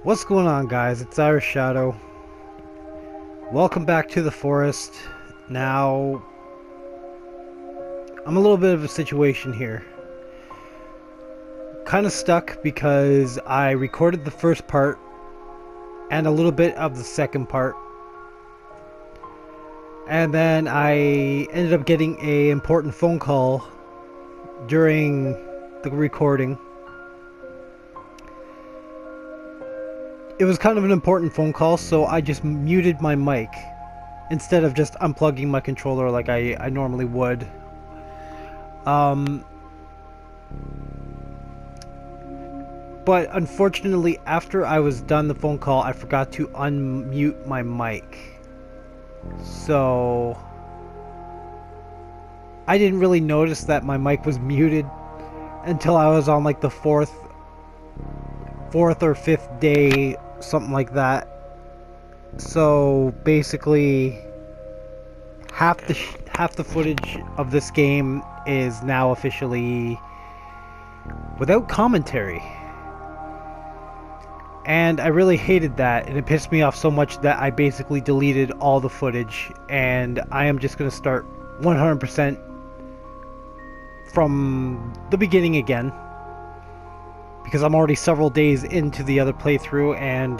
What's going on, guys? It's Irish Shadow. Welcome back to the forest. Now, I'm a little bit of a situation here. Kind of stuck because I recorded the first part and a little bit of the second part. And then I ended up getting an important phone call during the recording. It was kind of an important phone call, so I just muted my mic instead of just unplugging my controller like I normally would. But unfortunately, after I was done the phone call, I forgot to unmute my mic. So I didn't really notice that my mic was muted until I was on like the fourth or fifth day, something like that. So basically half the footage of this game is now officially without commentary, and I really hated that, and it pissed me off so much that I basically deleted all the footage, and I am just gonna start 100% from the beginning again, because I'm already several days into the other playthrough, and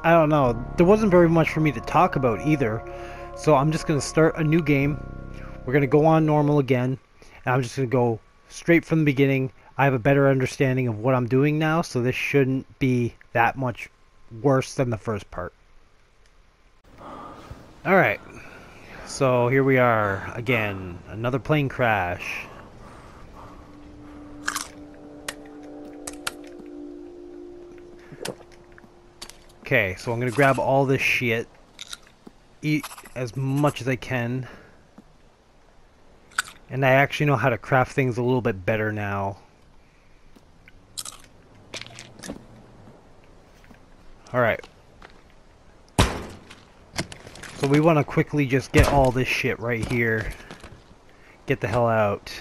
I don't know, there wasn't very much for me to talk about either. So I'm just going to start a new game. We're going to go on normal again, and I'm just going to go straight from the beginning. I have a better understanding of what I'm doing now, so this shouldn't be that much worse than the first part. Alright, so here we are again, another plane crash. Okay, so I'm gonna grab all this shit, eat as much as I can, and I actually know how to craft things a little bit better now. Alright. So we want to quickly just get all this shit right here. Get the hell out.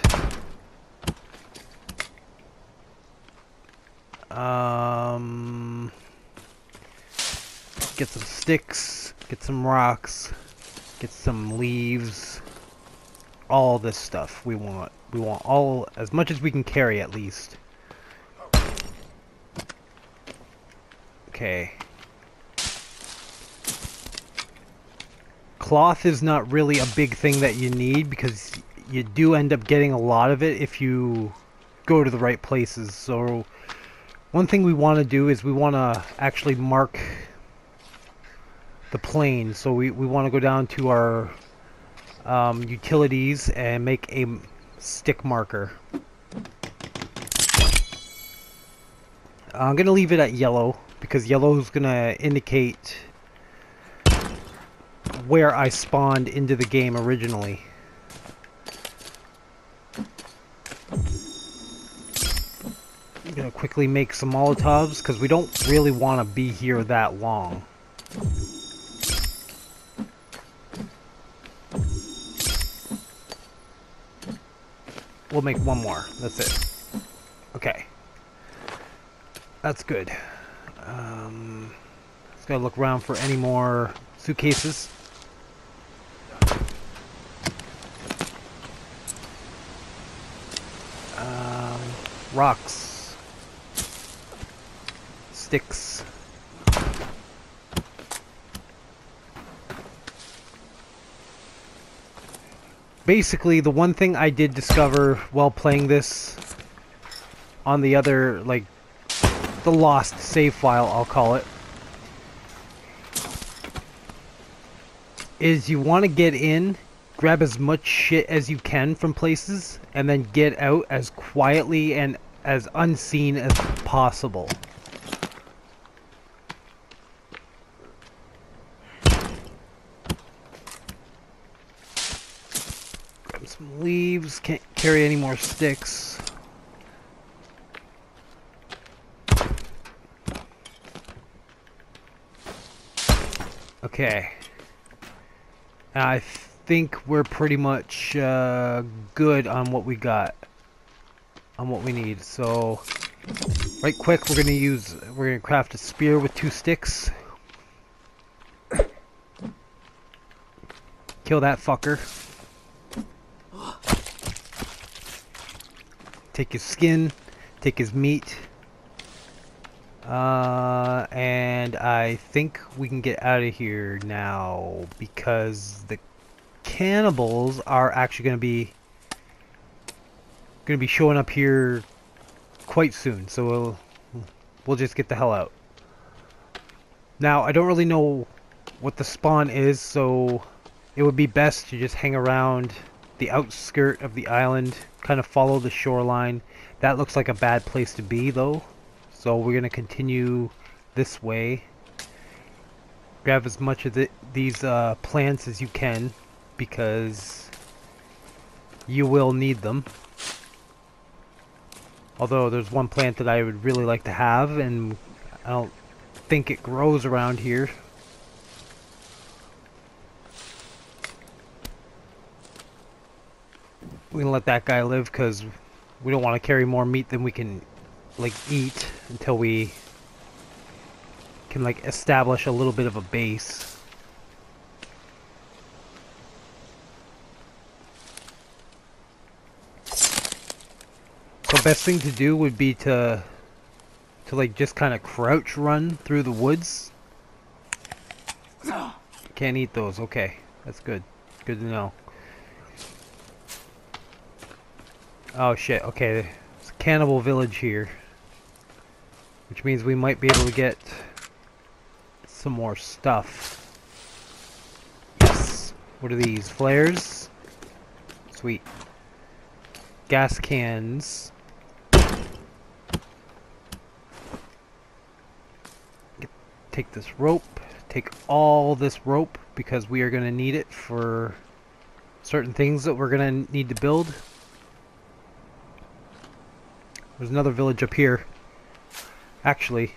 Get some sticks, get some rocks, get some leaves, all this stuff we want. We want all, as much as we can carry at least. Okay. Cloth is not really a big thing that you need, because you do end up getting a lot of it if you go to the right places. So one thing we want to do is we want to actually mark the plane. So we want to go down to our utilities and make a stick marker. I'm gonna leave it at yellow because yellow is gonna indicate where I spawned into the game originally. I'm gonna quickly make some Molotovs because we don't really want to be here that long. We'll make one more. That's it. Okay. That's good. Just gotta look around for any more suitcases. Rocks. Sticks. Basically, the one thing I did discover while playing this on the other, like, the lost save file, I'll call it, is you want to get in, grab as much shit as you can from places, and then get out as quietly and as unseen as possible. Some leaves, can't carry any more sticks. Okay. I think we're pretty much good on what we got. On what we need. So Right quick, we're gonna craft a spear with 2 sticks. Kill that fucker. Take his skin, take his meat. And I think we can get out of here now because the cannibals are actually gonna be showing up here quite soon. So we'll just get the hell out. Now I don't really know what the spawn is, so it would be best to just hang around the outskirt of the island, kind of follow the shoreline. That looks like a bad place to be though. So we're going to continue this way. Grab as much of these plants as you can, because you will need them. Although there's one plant that I would really like to have, and I don't think it grows around here. We're going to let that guy live because we don't want to carry more meat than we can like eat until we can like establish a little bit of a base. So best thing to do would be to like just kind of crouch run through the woods. Can't eat those. Okay, that's good. Good to know. Oh shit, okay. There's a cannibal village here, which means we might be able to get some more stuff. Yes. What are these? Flares? Sweet. Gas cans. Take this rope. Take all this rope because we are going to need it for certain things that we're going to need to build. There's another village up here. Actually,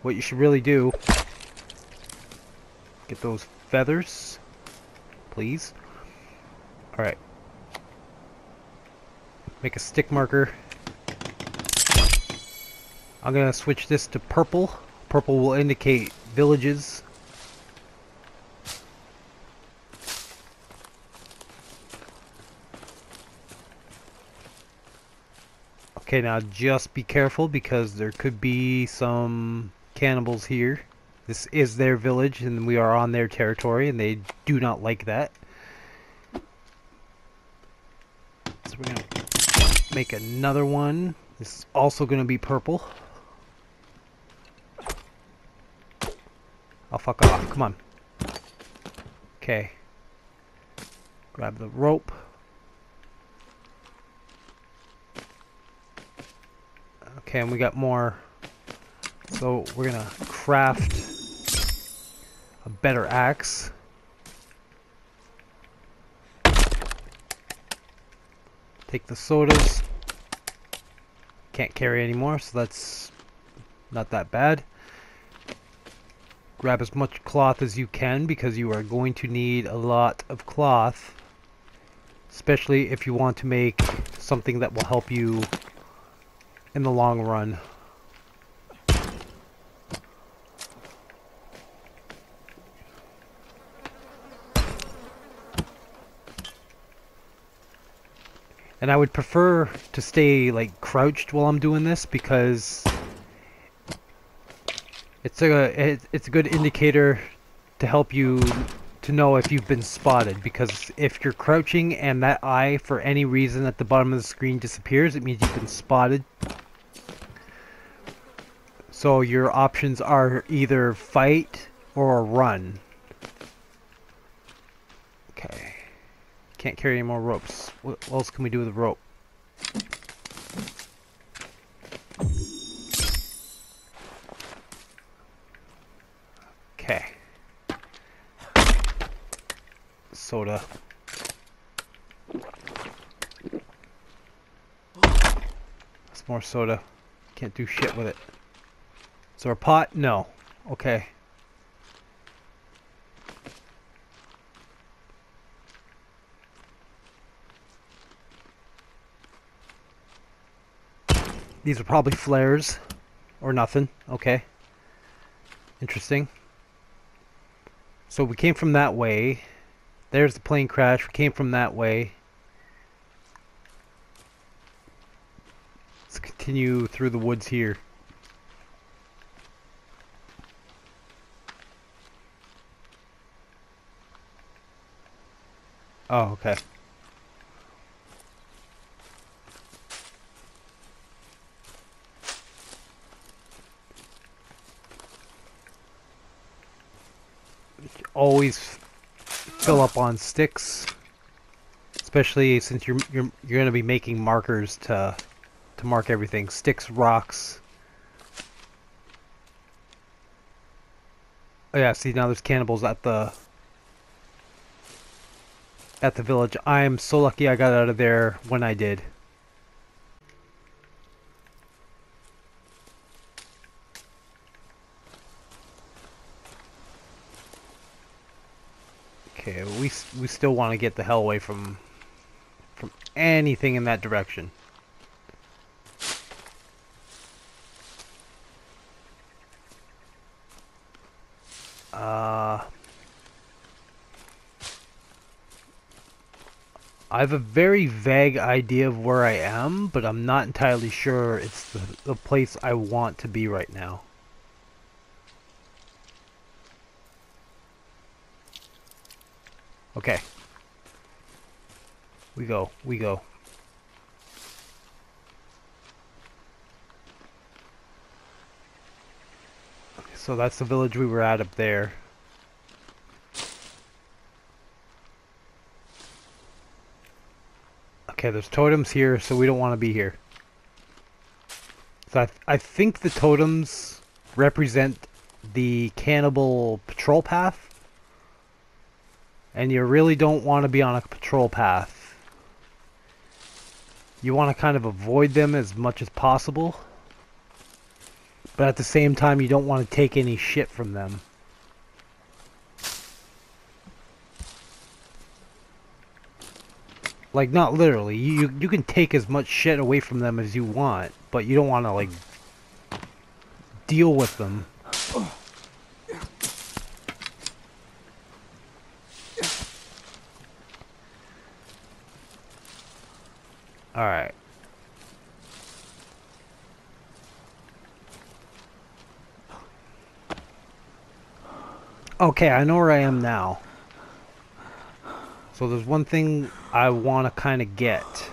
what you should really do, get those feathers, please. Alright. Make a stick marker. I'm gonna switch this to purple. Purple will indicate villages. Okay, now just be careful because there could be some cannibals here. This is their village and we are on their territory and they do not like that. So we're going to make another one. This is also going to be purple. Oh, fuck off. Come on. Okay. Grab the rope. Okay, and we got more. So we're gonna craft a better axe. Take the sodas. Can't carry anymore, so that's not that bad. Grab as much cloth as you can because you are going to need a lot of cloth, especially if you want to make something that will help you in the long run. And I would prefer to stay like crouched while I'm doing this because it's a good indicator to help you to know if you've been spotted, because if you're crouching and that eye for any reason at the bottom of the screen disappears, it means you've been spotted. So your options are either fight or run. Okay. Can't carry any more ropes. What else can we do with the rope? Okay. Soda. That's more soda. Can't do shit with it. Is there a pot? No. Okay. These are probably flares or nothing. Okay. Interesting. So we came from that way. There's the plane crash. We came from that way. Let's continue through the woods here. Oh, okay. Always fill up on sticks, especially since you're going to be making markers to mark everything. Sticks, rocks. Oh yeah, see now there's cannibals at the village. I'm so lucky I got out of there when I did. Okay, we still want to get the hell away from anything in that direction. I have a very vague idea of where I am, but I'm not entirely sure it's the place I want to be right now. Okay. We go. Okay, so that's the village we were at up there. Okay, there's totems here, so we don't want to be here. So I think the totems represent the cannibal patrol path. And you really don't want to be on a patrol path. You want to kind of avoid them as much as possible. But at the same time, you don't want to take any shit from them. Like, not literally. You can take as much shit away from them as you want, but you don't want to, like, deal with them. Alright. Okay, I know where I am now. So there's one thing I want to kind of get.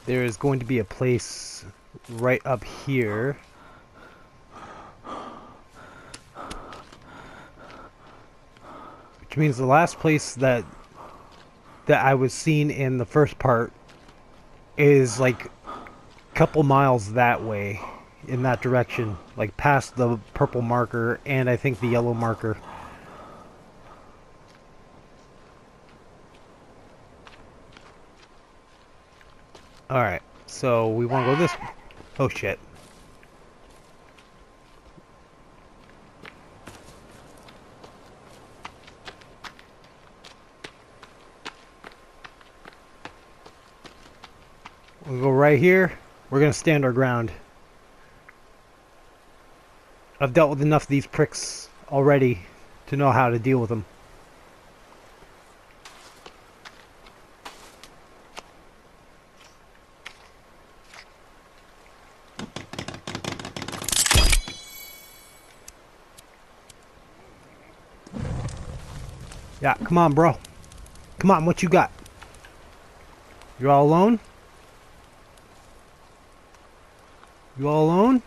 There is going to be a place right up here. Which means the last place that I was seen in the first part is like couple miles that way, in that direction, like past the purple marker and I think the yellow marker. Alright, so we want to go this way. Oh shit. We'll go right here. We're gonna stand our ground. I've dealt with enough of these pricks already to know how to deal with them. Yeah, come on, bro. Come on, what you got? You all alone? You all alone?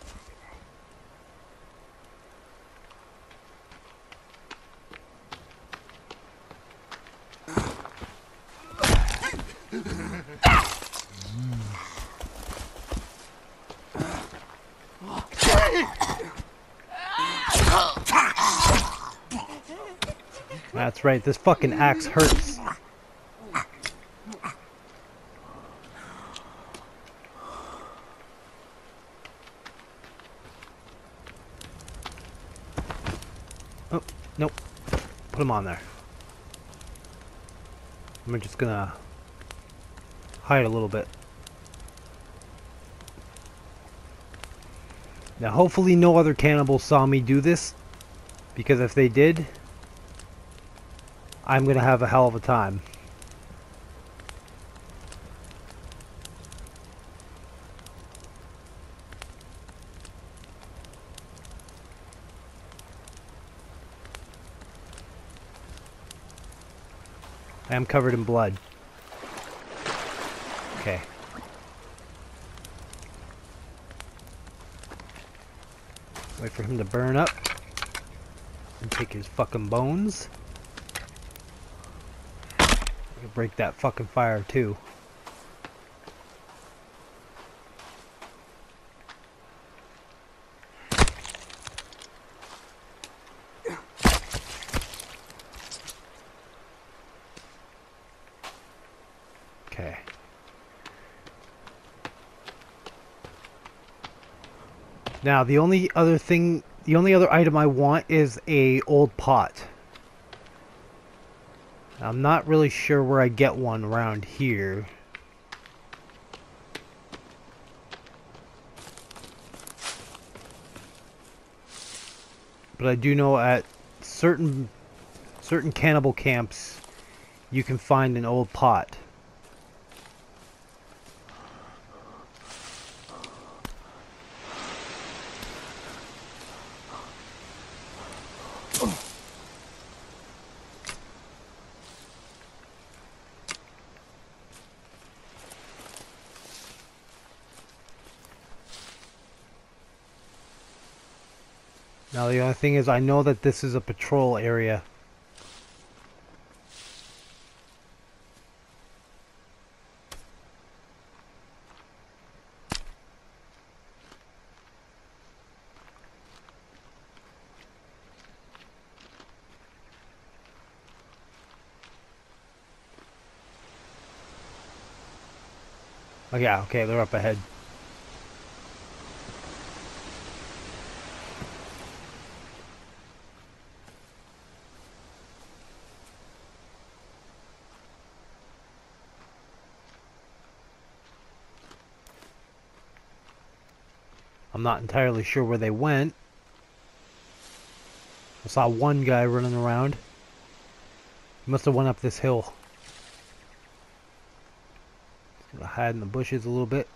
That's right, this fucking axe hurts. Oh, nope. Put them on there. I'm just gonna hide a little bit. Now hopefully no other cannibals saw me do this, because if they did, I'm gonna have a hell of a time. I am covered in blood. Okay. Wait for him to burn up and take his fucking bones. Break that fucking fire too. Okay. Now the only other item I want is a old pot. I'm not really sure where I get one around here. But I do know at certain cannibal camps you can find an old pot. Now the only thing is I know that this is a patrol area. Oh yeah, okay, they're up ahead. I'm not entirely sure where they went. I saw one guy running around. He must have went up this hill. I hide in the bushes a little bit.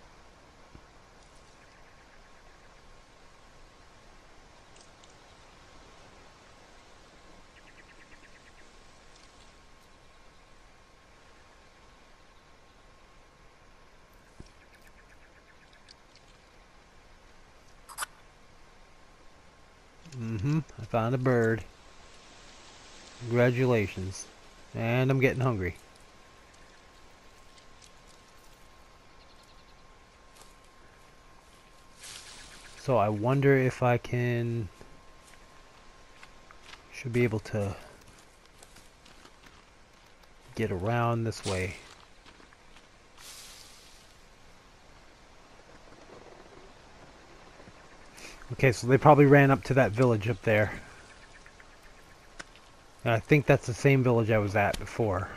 I found a bird. Congratulations. And I'm getting hungry. So I wonder if I can... should be able to get around this way. Okay, so they probably ran up to that village up there. And I think that's the same village I was at before.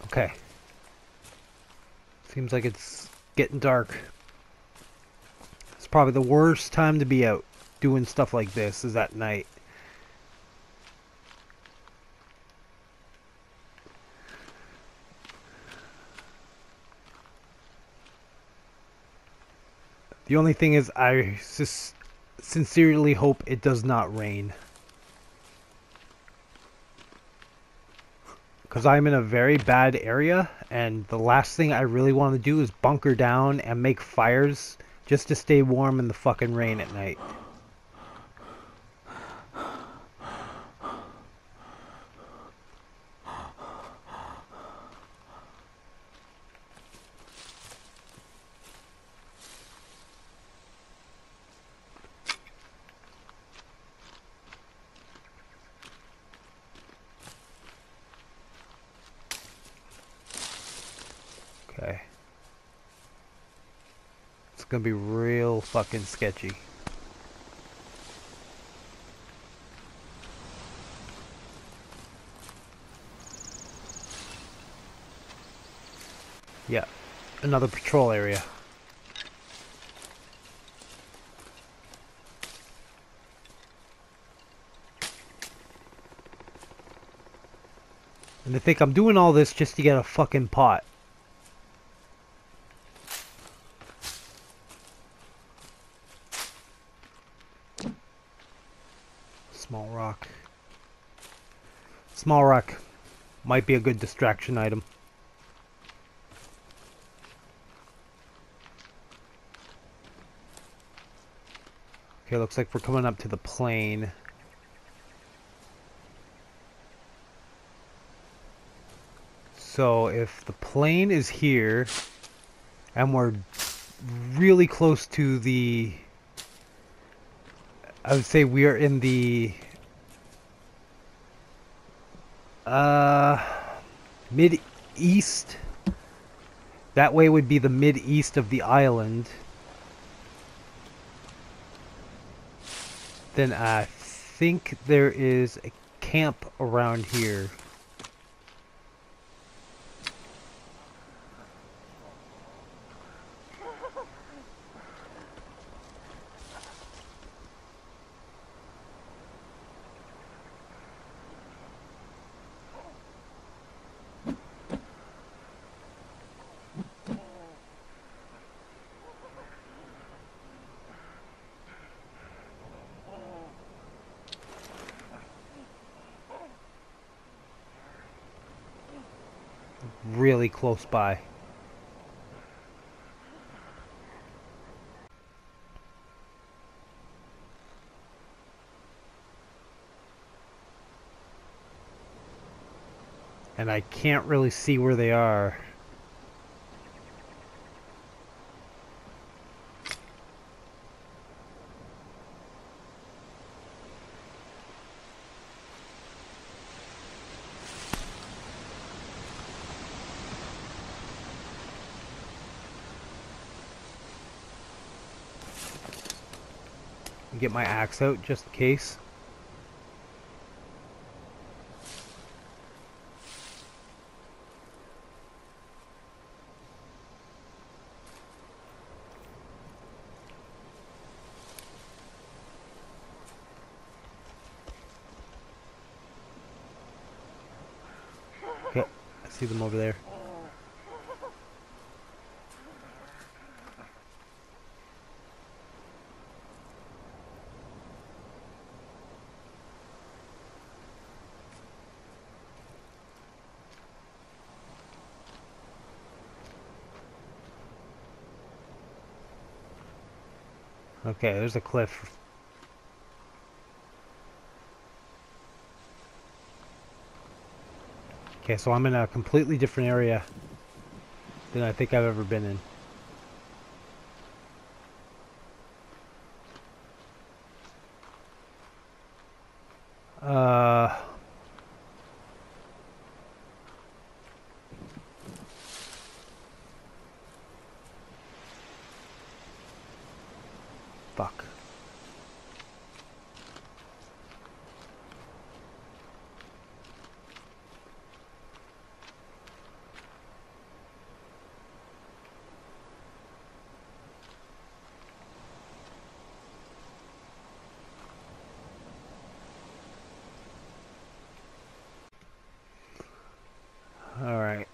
Okay. Seems like it's getting dark. It's probably the worst time to be out doing stuff like this, is at night. The only thing is I just sincerely hope it does not rain. Because I'm in a very bad area, and the last thing I really want to do is bunker down and make fires just to stay warm in the fucking rain at night. gonna be real fucking sketchy. Yeah, another patrol area. And I think I'm doing all this just to get a fucking pot. Small rock. Small rock might be a good distraction item. Okay, looks like we're coming up to the plane. So if the plane is here, and we're really close to the... I would say we are in the... mid-east. That way would be the mid-east of the island. Then I think there is a camp around here. Really close by. And I can't really see where they are. Get my axe out just in case. Okay, I see them over there. Okay, there's a cliff. Okay, so I'm in a completely different area than I think I've ever been in. Fuck. All right.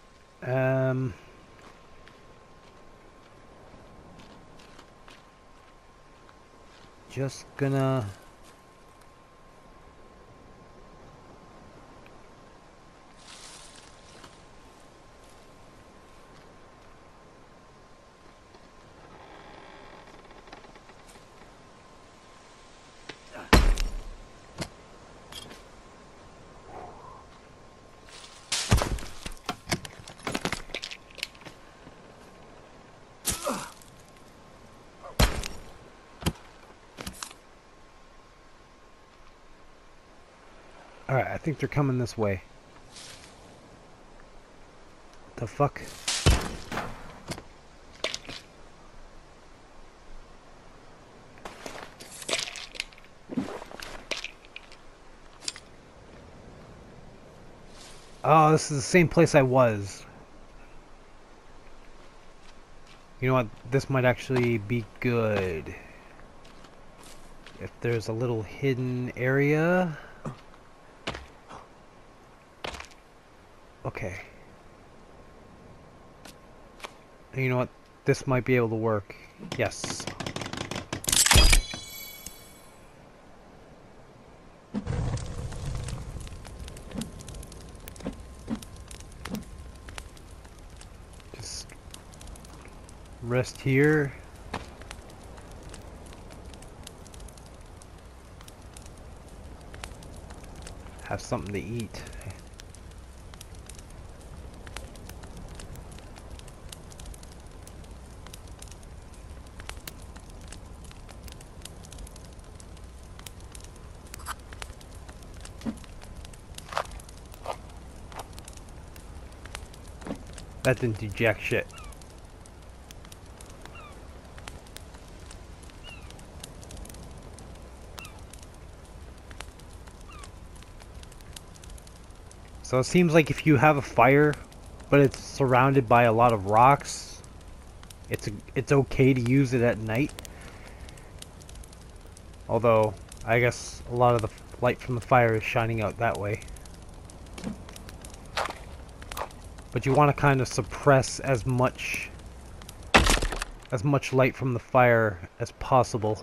Just gonna... Alright, I think they're coming this way. What the fuck? Oh, this is the same place I was. You know what? This might actually be good. If there's a little hidden area. Okay. You know what? This might be able to work. Yes. Just rest here. Have something to eat. That didn't do jack shit. So it seems like if you have a fire, but it's surrounded by a lot of rocks, it's okay to use it at night. Although, I guess a lot of the light from the fire is shining out that way. But you want to kind of suppress as much light from the fire as possible.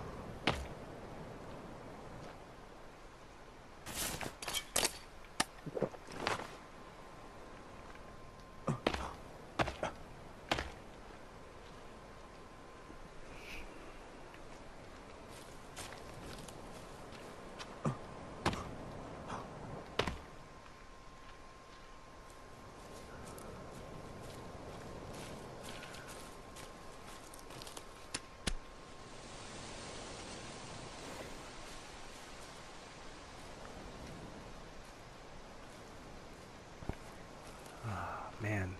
Man.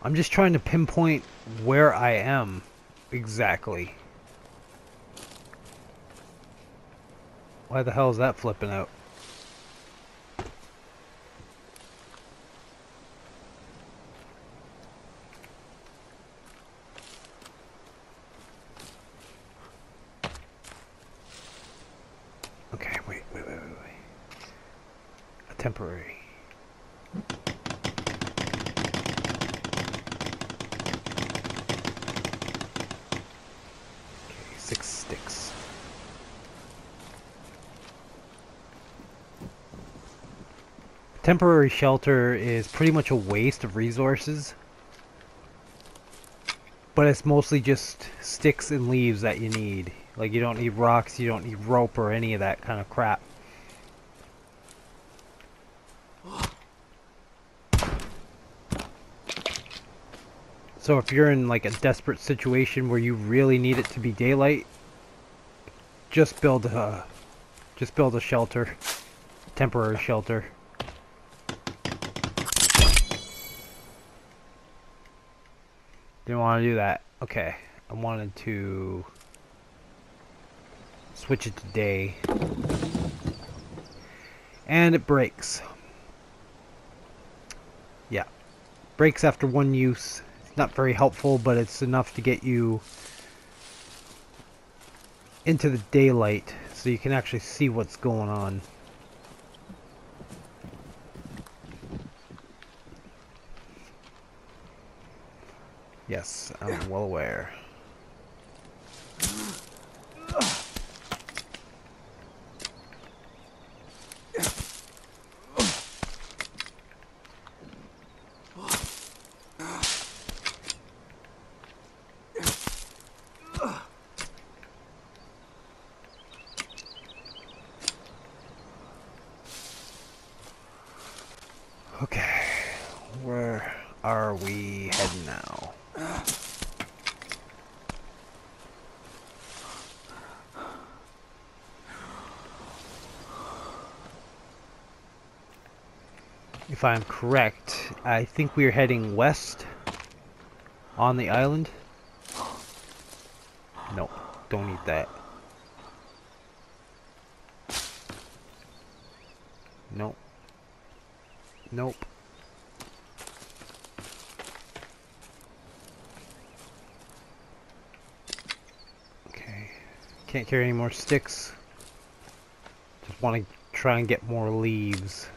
I'm just trying to pinpoint where I am exactly. Why the hell is that flipping out? Okay, wait. A temporary. Okay, 6 sticks. Temporary shelter is pretty much a waste of resources. But it's mostly just sticks and leaves that you need. Like, you don't need rocks, you don't need rope or any of that kind of crap. So if you're in like a desperate situation where you really need it to be daylight, just build a shelter, temporary shelter. Didn't want to do that. Okay, I wanted to switch it to day, and it breaks. Yeah, breaks after one use. It's not very helpful, but it's enough to get you into the daylight so you can actually see what's going on. Yes, I'm well aware. Okay, where are we heading now? If I'm correct, I think we're heading west on the island. Nope, don't eat that. Nope. Nope. Okay. Can't carry any more sticks. Just want to try and get more leaves.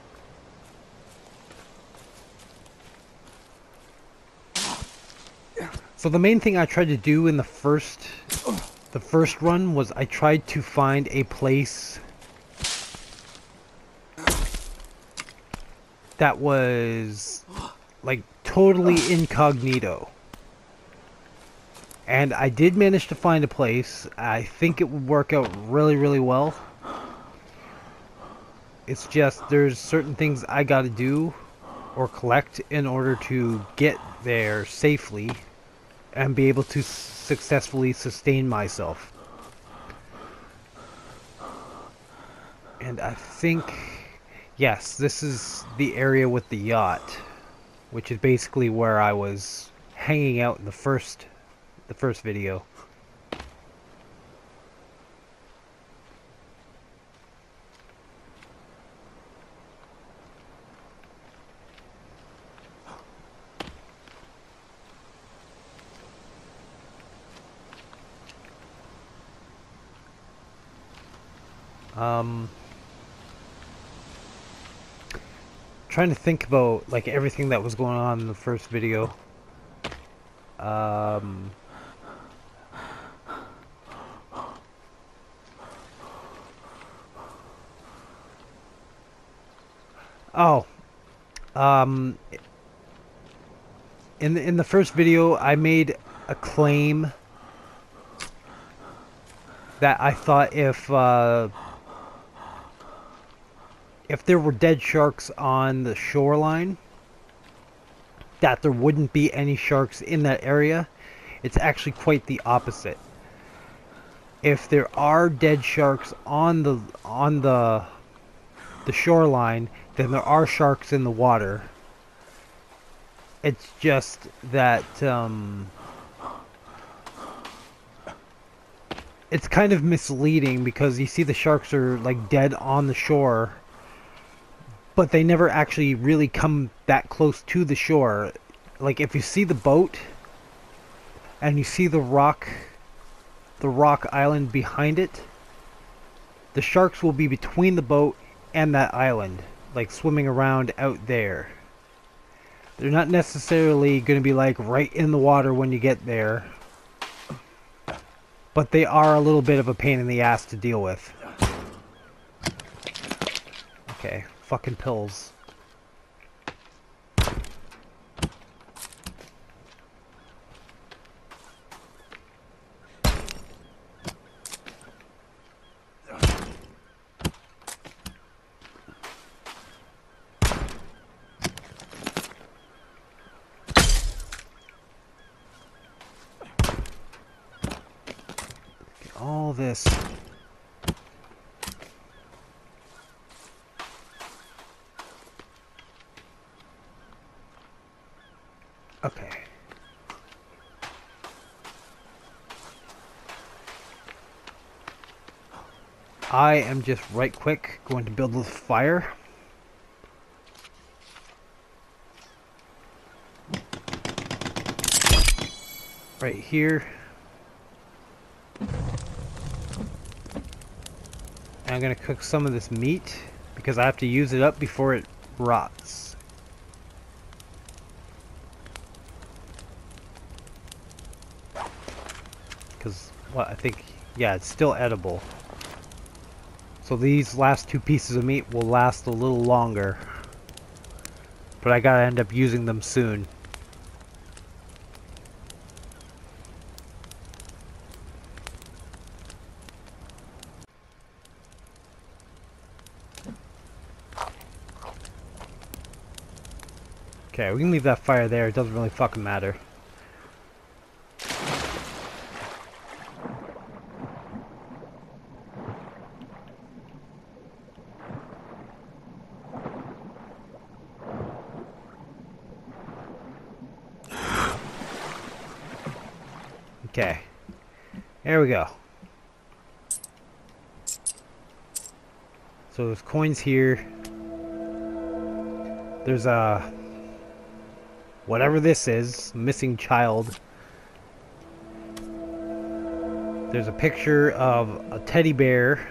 So the main thing I tried to do in the first run was I tried to find a place that was like totally incognito. And I did manage to find a place. I think it would work out really, really well. It's just there's certain things I gotta do or collect in order to get there safely and be able to successfully sustain myself. And I think, yes, this is the area with the yacht, which is basically where I was hanging out in the first video. Trying to think about like everything that was going on in the first video. Oh, in the first video, I made a claim that I thought if there were dead sharks on the shoreline, that there wouldn't be any sharks in that area. It's actually quite the opposite. If there are dead sharks on the shoreline, then there are sharks in the water. It's just that it's kind of misleading because you see the sharks are like dead on the shore, but they never actually really come that close to the shore. Like if you see the boat and you see the rock island behind it, the sharks will be between the boat and that island, like swimming around out there. They're not necessarily going to be like right in the water when you get there, but they are a little bit of a pain in the ass to deal with. Okay, fucking pills. All this. Okay. I am just right quick going to build a fire. Right here. And I'm going to cook some of this meat because I have to use it up before it rots. Because, well, I think, yeah, it's still edible. So these last two pieces of meat will last a little longer. But I gotta end up using them soon. Okay, we can leave that fire there. It doesn't really fucking matter. Okay. There we go. So there's coins here. There's a... whatever this is, missing child. There's a picture of a teddy bear.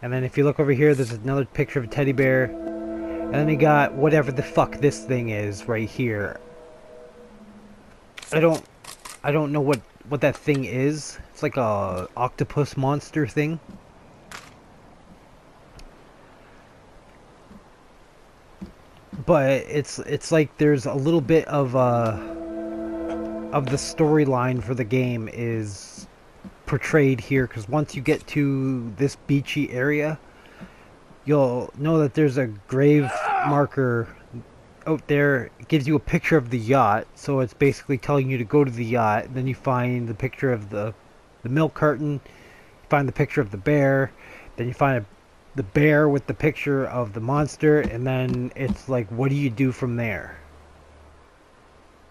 And then if you look over here, there's another picture of a teddy bear. And then you got whatever the fuck this thing is right here. I don't know what that thing is. It's like a octopus monster thing. But it's like there's a little bit of the storyline for the game is portrayed here, because once you get to this beachy area, you'll know that there's a grave marker out there. It gives you a picture of the yacht, so it's basically telling you to go to the yacht. Then you find the picture of the milk carton, you find the picture of the bear, then you find the bear with the picture of the monster, and then it's like, what do you do from there?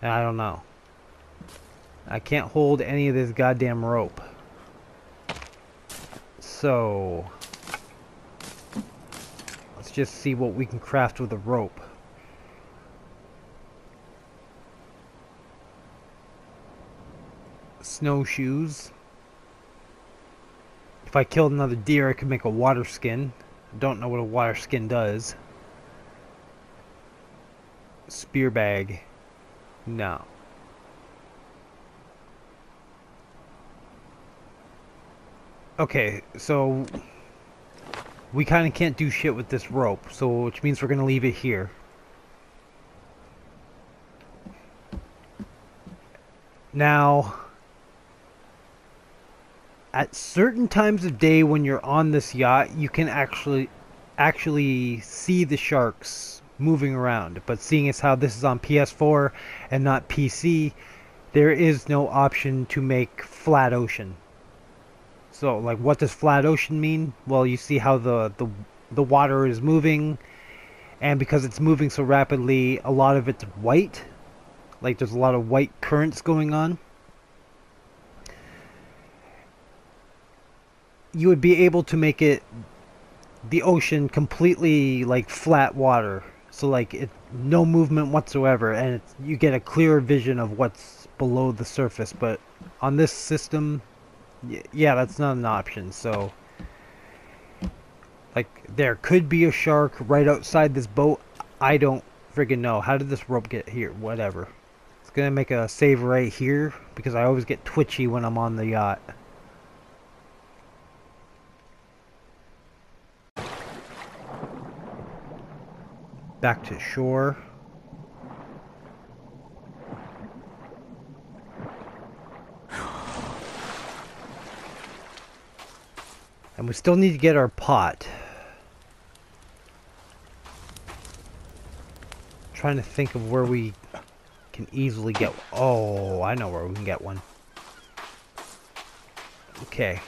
And I don't know. I can't hold any of this goddamn rope. So let's just see what we can craft with a rope. Snowshoes. If I killed another deer, I could make a water skin. I don't know what a water skin does. Spear bag. No. Okay, so we kind of can't do shit with this rope, so which means we're going to leave it here. Now, at certain times of day when you're on this yacht, you can actually see the sharks moving around. But seeing as how this is on PS4 and not PC, there is no option to make flat ocean. So, like, what does flat ocean mean? Well, you see how the water is moving, and because it's moving so rapidly, a lot of it's white. Like, there's a lot of white currents going on. You would be able to make the ocean completely, like, flat water. So, like, no movement whatsoever, and you get a clearer vision of what's below the surface. But on this system, yeah, that's not an option. So, like, there could be a shark right outside this boat. I don't friggin' know. How did this rope get here? Whatever. It's gonna make a save right here, because I always get twitchy when I'm on the yacht. Back to shore. And we still need to get our pot. I'm trying to think of where we can easily get... Oh, I know where we can get one. Okay.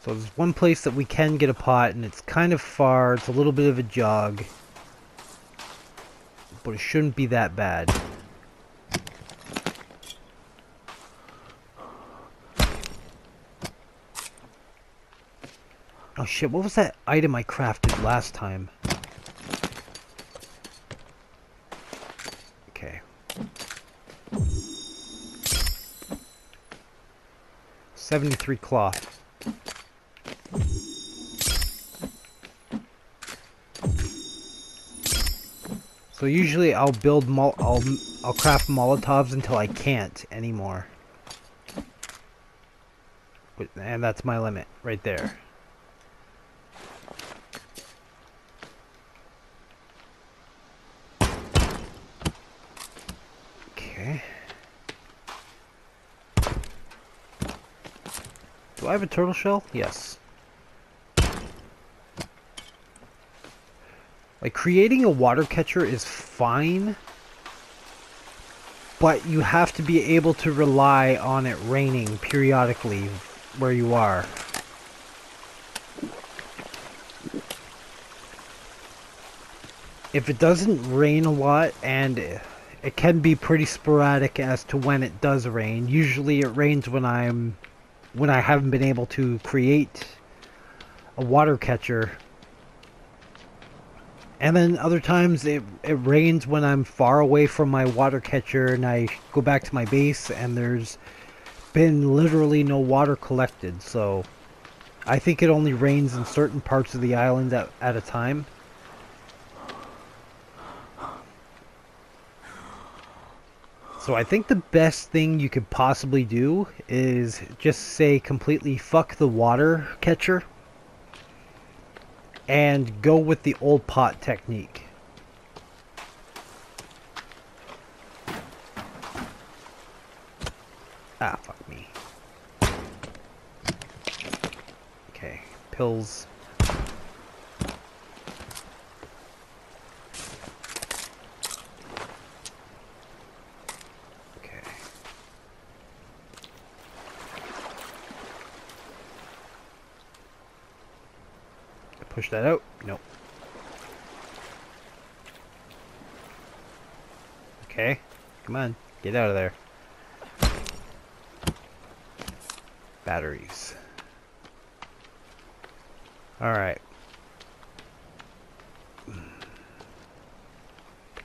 So there's one place that we can get a pot, and it's kind of far. It's a little bit of a jog. But it shouldn't be that bad. Oh shit, what was that item I crafted last time? Okay. 73 cloth. So usually I'll build I'll craft Molotovs until I can't anymore. And that's my limit right there. Okay. Do I have a turtle shell? Yes. Like, creating a water catcher is fine, but you have to be able to rely on it raining periodically where you are. If it doesn't rain a lot, and it can be pretty sporadic as to when it does rain. Usually it rains when I haven't been able to create a water catcher. And then other times it rains when I'm far away from my water catcher and I go back to my base and there's been literally no water collected. So I think it only rains in certain parts of the island at a time. So I think the best thing you could possibly do is just say completely fuck the water catcher and go with the old pot technique. Ah, fuck me. Okay, pills. Okay. Push that out. Nope. Okay. Come on. Get out of there. Batteries. Alright.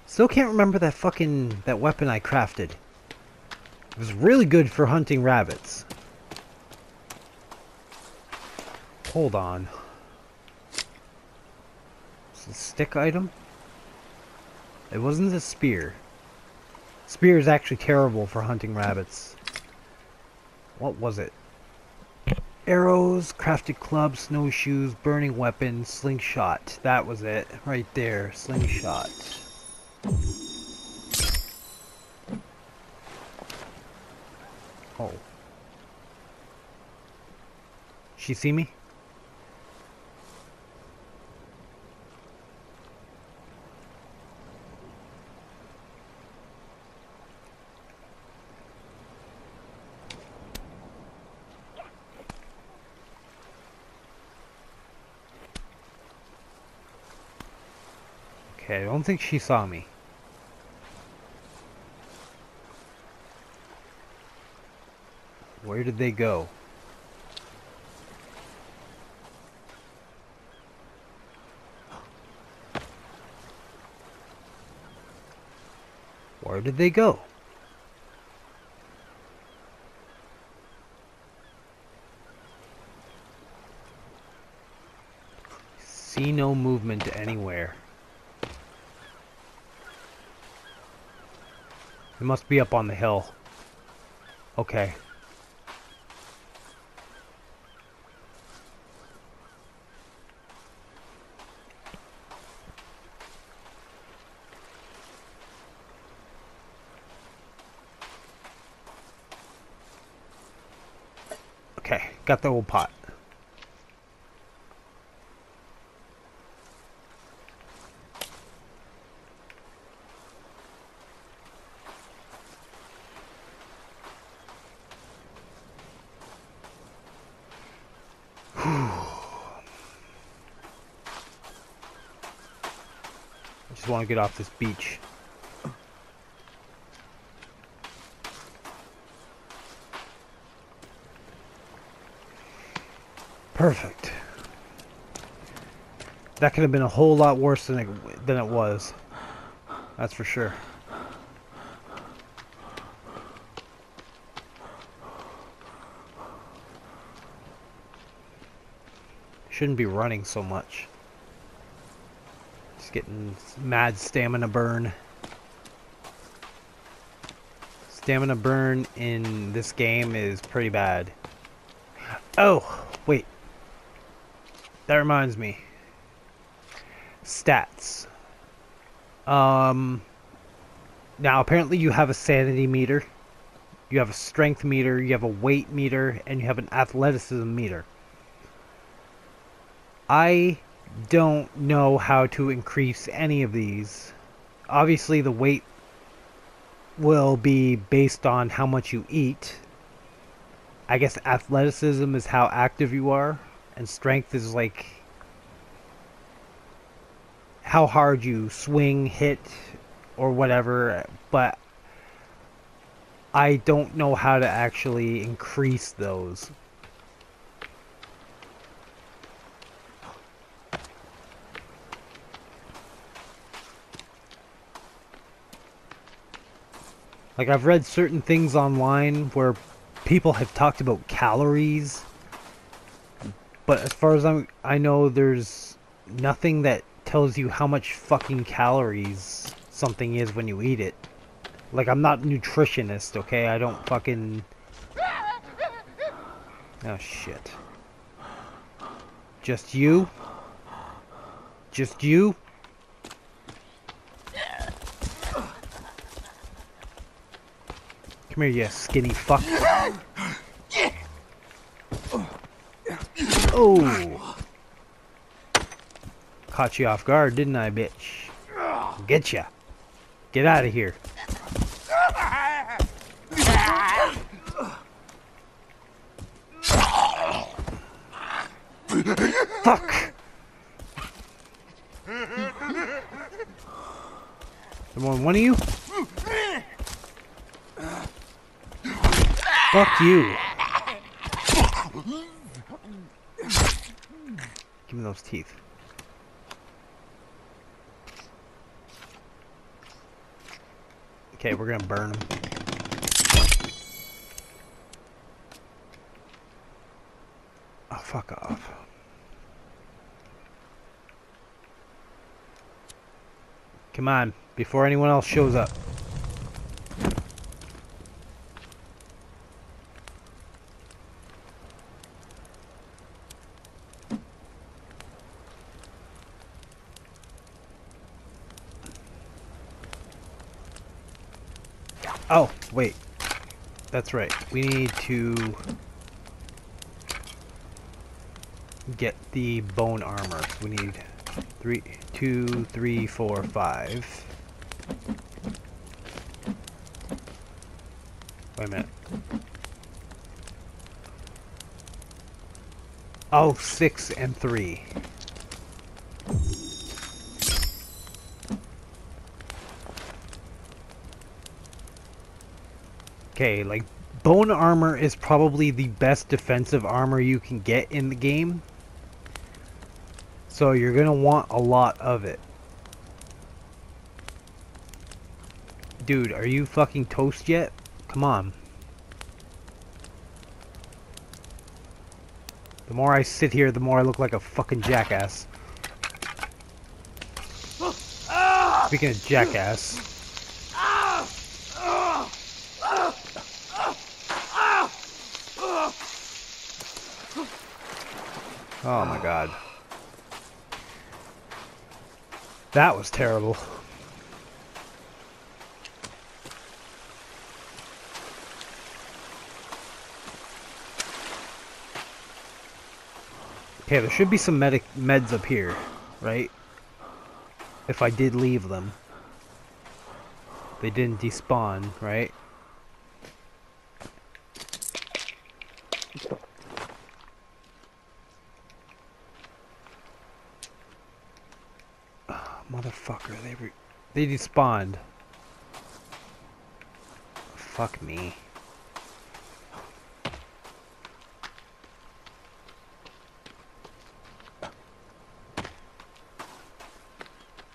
Still can't remember that weapon I crafted. It was really good for hunting rabbits. Hold on. A stick item? It wasn't a spear. Spear is actually terrible for hunting rabbits. What was it? Arrows, crafted clubs, snowshoes, burning weapons, slingshot. That was it. Right there. Slingshot. Oh. She see me? Okay, I don't think she saw me. Where did they go? Where did they go? See no movement anywhere. It must be up on the hill. Okay. Okay, got the old pot. I just want to get off this beach. Perfect. That could have been a whole lot worse than it was. That's for sure. Shouldn't be running so much. Just getting mad stamina burn. Stamina burn in this game is pretty bad. Oh, wait. That reminds me. Stats. Now apparently you have a sanity meter, you have a strength meter, you have a weight meter, and you have an athleticism meter. I don't know how to increase any of these. Obviously the weight will be based on how much you eat. I guess athleticism is how active you are, and strength is like how hard you swing, hit, or whatever, but I don't know how to actually increase those. Like, I've read certain things online where people have talked about calories, but as far as I know, there's nothing that tells you how much fucking calories something is when you eat it. Like, I'm not a nutritionist, okay? I don't fucking... Oh, shit. Just you? Just you? Come here, you skinny fuck. Oh! Caught you off guard, didn't I, bitch? Get ya. Get out of here. Fuck! There one of you? Fuck you. Give me those teeth. Okay, we're gonna burn them. Oh, fuck off. Come on, before anyone else shows up. Oh, wait. That's right. We need to get the bone armor. We need 2, 3, 4, 5. Wait a minute. Oh, 6 and 3. Okay, like, bone armor is probably the best defensive armor you can get in the game. So you're gonna want a lot of it. Dude, are you fucking toast yet? Come on. The more I sit here, the more I look like a fucking jackass. Speaking of jackass. Oh my god. That was terrible. Okay, there should be some meds up here, right? If I did leave them. They didn't despawn, right? Oh, motherfucker, they despawned. Fuck me.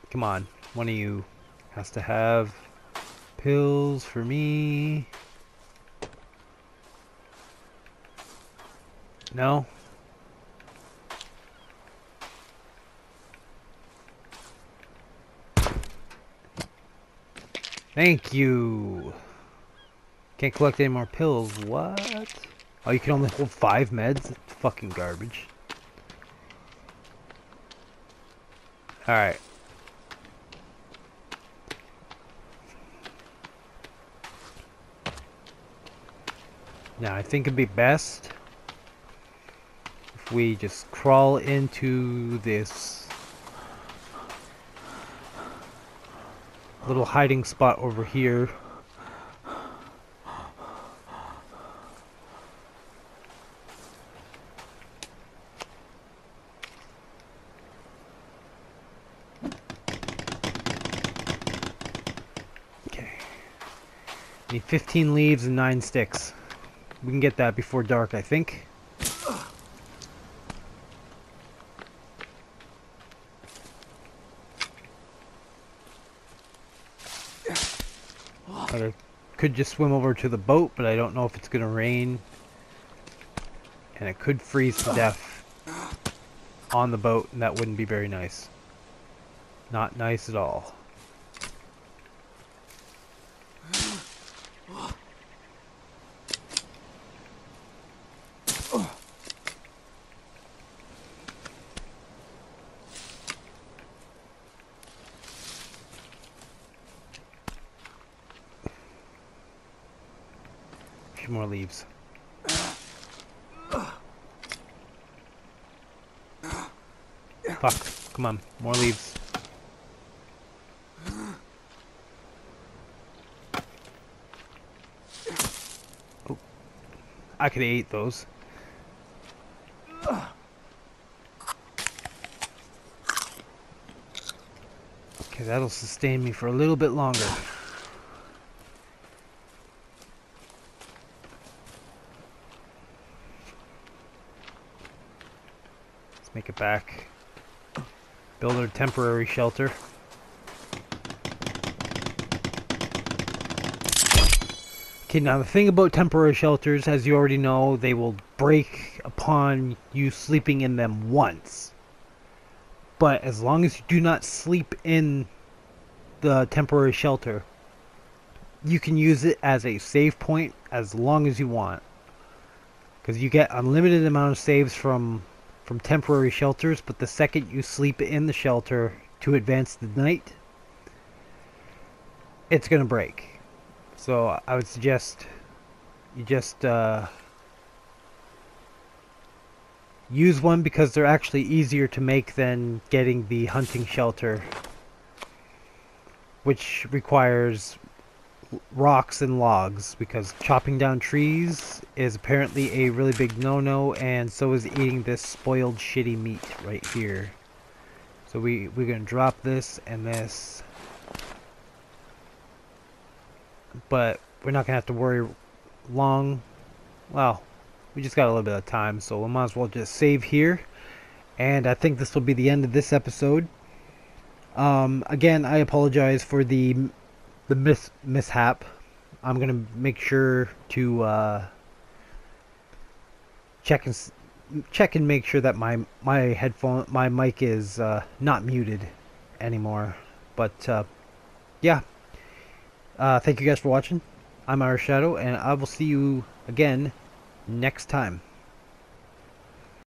Come on, one of you has to have pills for me. No? Thank you. Can't collect any more pills. What? Oh, you can only hold 5 meds? That's fucking garbage. Alright. Now, I think it'd be best if we just crawl into this little hiding spot over here. Okay. Need 15 leaves and 9 sticks. We can get that before dark, I think. Okay, could just swim over to the boat, but I don't know if it's gonna rain. And it could freeze to death on the boat, and that wouldn't be very nice. Not nice at all. A few more leaves. Fuck. Come on. More leaves. Oh. I could have ate those. Okay, that'll sustain me for a little bit longer. Let's make it back. Build a temporary shelter. Okay, now the thing about temporary shelters, as you already know, they will break upon you sleeping in them once. But as long as you do not sleep in the temporary shelter, you can use it as a save point as long as you want. Because you get unlimited amount of saves from temporary shelters, but the second you sleep in the shelter to advance the night, it's gonna break. So I would suggest you just use one, because they're actually easier to make than getting the hunting shelter, which requires rocks and logs, because chopping down trees is apparently a really big no-no, and so is eating this spoiled shitty meat right here. So we're gonna drop this and this, but we're not gonna have to worry long. Well, we just got a little bit of time, so we might as well just save here, and I think this will be the end of this episode. Again, I apologize for the mishap. I'm gonna make sure to check and make sure that my mic is not muted anymore. But yeah, thank you guys for watching. I'm Irish Shadow, and I will see you again next time.